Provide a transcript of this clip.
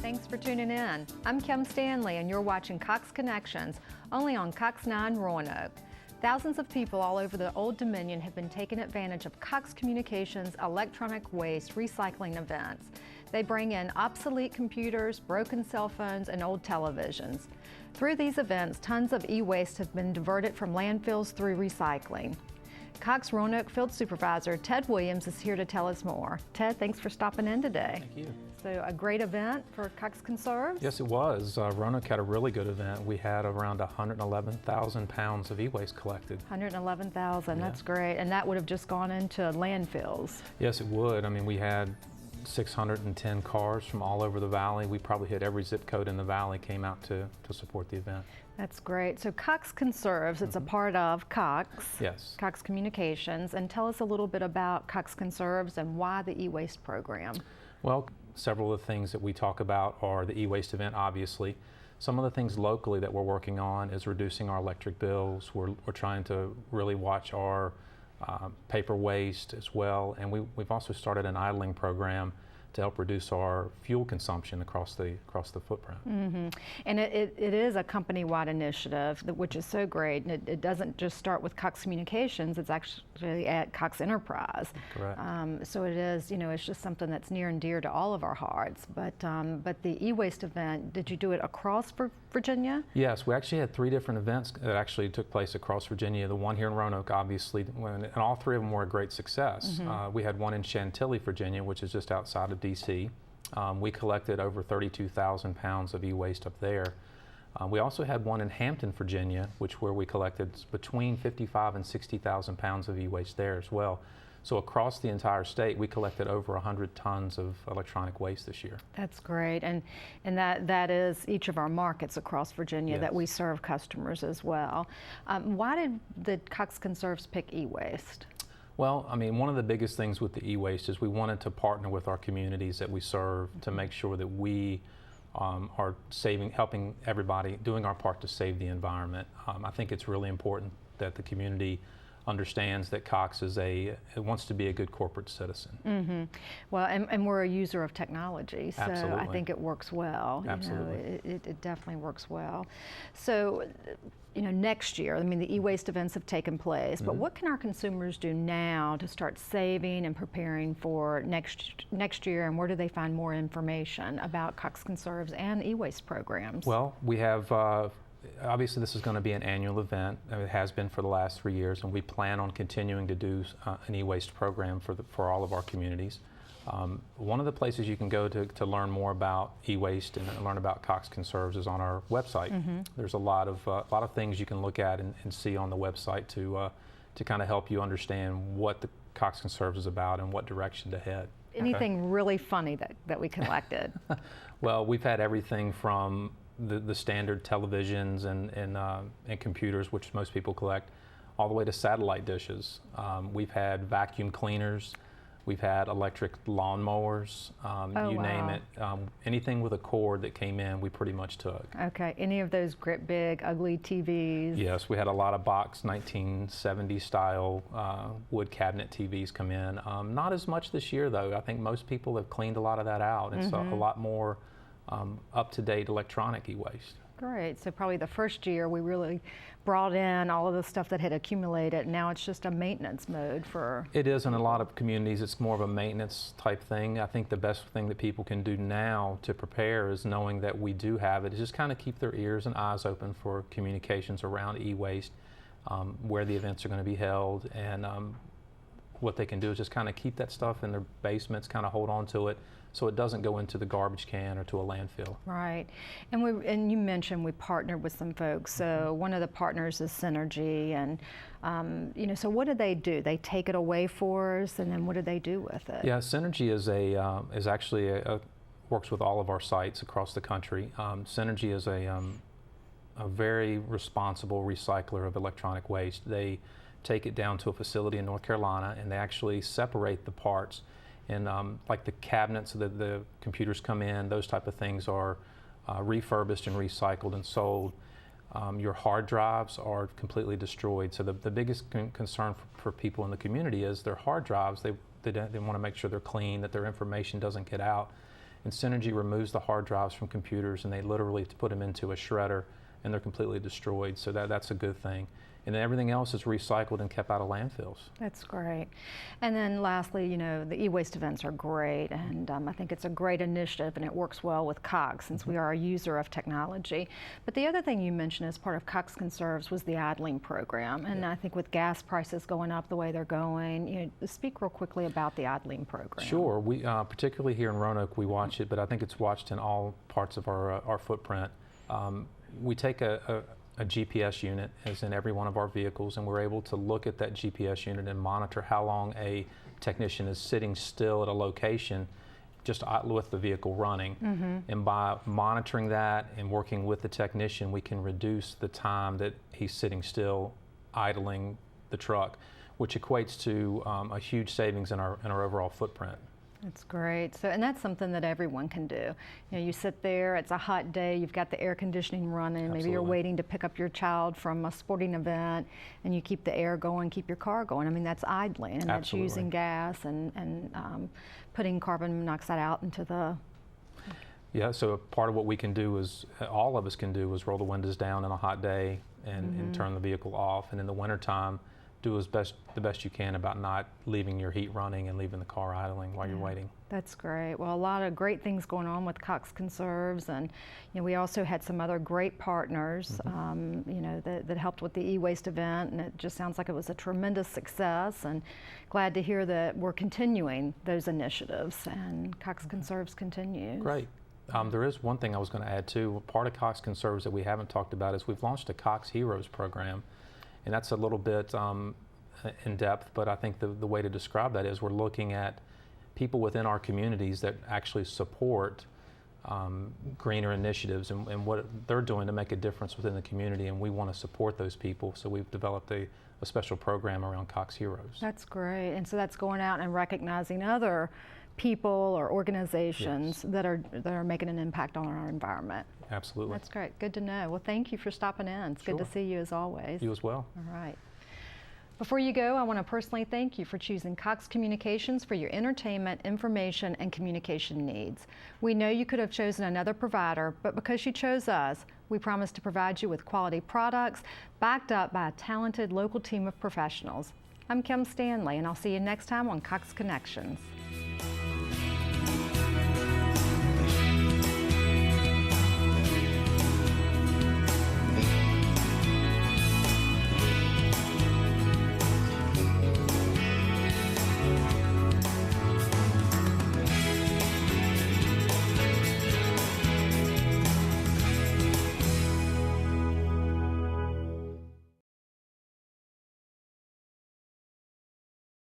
Thanks for tuning in. I'm Kim Stanley, and you're watching Cox Connections, only on Cox 9 Roanoke. Thousands of people all over the Old Dominion have been taking advantage of Cox Communications electronic waste recycling events. They bring in obsolete computers, broken cell phones, and old televisions. Through these events, tons of e-waste have been diverted from landfills through recycling. Cox Roanoke Field Supervisor Ted Williams is here to tell us more. Ted, thanks for stopping in today. Thank you. So a great event for Cox Conserves? Yes, it was. Roanoke had a really good event. We had around 111,000 pounds of e-waste collected. 111,000, that's great. And that would have just gone into landfills. Yes, it would. I mean, we had 610 cars from all over the valley. We probably hit every zip code in the valley came out to support the event. That's great. So Cox Conserves, it's a part of Cox. Yes. Cox Communications. And tell us a little bit about Cox Conserves and why the e-waste program. Well, several of the things that we talk about are the e-waste event, obviously. Some of the things locally that we're working on is reducing our electric bills. We're trying to really watch our paper waste as well. And we've also started an idling program to help reduce our fuel consumption across the footprint. Mm-hmm. And it is a company-wide initiative, which is so great. And it doesn't just start with Cox Communications, it's actually at Cox Enterprise. Correct. So it is, it's just something that's near and dear to all of our hearts. But the e-waste event, did you do it across Virginia? Yes, we actually had 3 different events that actually took place across Virginia. The one here in Roanoke, obviously, and all 3 of them were a great success. Mm-hmm. We had one in Chantilly, Virginia, which is just outside of DC. We collected over 32,000 pounds of e-waste up there. We also had one in Hampton, Virginia, where we collected between 55 and 60,000 pounds of e-waste there as well. So across the entire state, we collected over 100 tons of electronic waste this year. That's great, and that is each of our markets across Virginia. Yes. That we serve customers as well. Why did the Cox Conserves pick e-waste? Well, I mean, one of the biggest things with the e-waste is we wanted to partner with our communities that we serve to make sure that we are helping everybody, doing our part to save the environment. I think it's really important that the community understands that Cox wants to be a good corporate citizen. Mm-hmm. Well, and we're a user of technology, so Absolutely. I think it works well. Absolutely. It definitely works well. So, next year, I mean, the e-waste events have taken place, but what can our consumers do now to start saving and preparing for next year, and where do they find more information about Cox Conserves and e-waste programs? Well, we have obviously, this is going to be an annual event. It has been for the last 3 years, and we plan on continuing to do an e-waste program for all of our communities. One of the places you can go to learn more about e-waste and learn about Cox Conserves is on our website. Mm-hmm. There's a lot of things you can look at and see on the website to kind of help you understand what the Cox Conserves is about and what direction to head. Anything really funny that we collected? Well, we've had everything from the standard televisions and computers, which most people collect, all the way to satellite dishes. We've had vacuum cleaners, we've had electric lawnmowers, you name it. Anything with a cord that came in, we pretty much took. Okay, any of those great big ugly TVs? Yes, we had a lot of box 1970 style wood cabinet TVs come in. Not as much this year though. I think most people have cleaned a lot of that out. It's a lot more up-to-date electronic e-waste. Great. So probably the first year we really brought in all of the stuff that had accumulated. Now it's just a maintenance mode for... It is in a lot of communities. It's more of a maintenance type thing. I think the best thing that people can do now to prepare is knowing that we do have it, is just kind of keep their ears and eyes open for communications around e-waste, where the events are going to be held, and what they can do is just kind of keep that stuff in their basements, kind of hold on to it, so it doesn't go into the garbage can or to a landfill. Right, and you mentioned we partnered with some folks. So one of the partners is Synergy, and so what do? They take it away for us, and then what do they do with it? Yeah, Synergy is actually works with all of our sites across the country. Synergy is a very responsible recycler of electronic waste. They take it down to a facility in North Carolina, and they actually separate the parts. And like the cabinets that the computers come in, those type of things are refurbished and recycled and sold. Your hard drives are completely destroyed. So the biggest concern for people in the community is their hard drives. They want to make sure they're clean, that their information doesn't get out. And Synergy removes the hard drives from computers, and they literally put them into a shredder, and they're completely destroyed. So that's a good thing. And then everything else is recycled and kept out of landfills. That's great. And then lastly, you know, the e-waste events are great, and I think it's a great initiative, and it works well with Cox since we are a user of technology. But the other thing you mentioned as part of Cox Conserves was the idling program, and I think with gas prices going up the way they're going, you know, speak real quickly about the idling program. Sure. We particularly here in Roanoke, we watch it, but I think it's watched in all parts of our footprint. We take a GPS unit as in every one of our vehicles, and we're able to look at that GPS unit and monitor how long a technician is sitting still at a location just with the vehicle running. And by monitoring that and working with the technician, we can reduce the time that he's sitting still idling the truck, which equates to a huge savings in our overall footprint. That's great. So, and that's something that everyone can do. You know, you sit there, it's a hot day, you've got the air conditioning running, Absolutely. Maybe you're waiting to pick up your child from a sporting event, and you keep the air going, keep your car going. I mean, that's idling, and that's using gas and putting carbon monoxide out into the... Yeah, so part of what we can do is, all of us can do, is roll the windows down on a hot day and turn the vehicle off. And in the wintertime, do the best you can about not leaving your heat running and leaving the car idling while you're waiting. That's great. Well, a lot of great things going on with Cox Conserves, and you know, we also had some other great partners, you know, that helped with the e-waste event, and it just sounds like it was a tremendous success. And glad to hear that we're continuing those initiatives, and Cox Conserves continues. Great. There is one thing I was going to add too. Part of Cox Conserves that we haven't talked about is we've launched a Cox Heroes program. And that's a little bit in depth, but I think the way to describe that is we're looking at people within our communities that actually support greener initiatives and what they're doing to make a difference within the community, and we want to support those people. So we've developed a special program around Cox Heroes. That's great. And so that's going out and recognizing other people or organizations that are making an impact on our environment. Absolutely. That's great. Good to know. Well, thank you for stopping in. It's good to see you as always. You as well. All right. Before you go, I want to personally thank you for choosing Cox Communications for your entertainment, information, and communication needs. We know you could have chosen another provider, but because you chose us, we promise to provide you with quality products backed up by a talented local team of professionals. I'm Kim Stanley, and I'll see you next time on Cox Connections.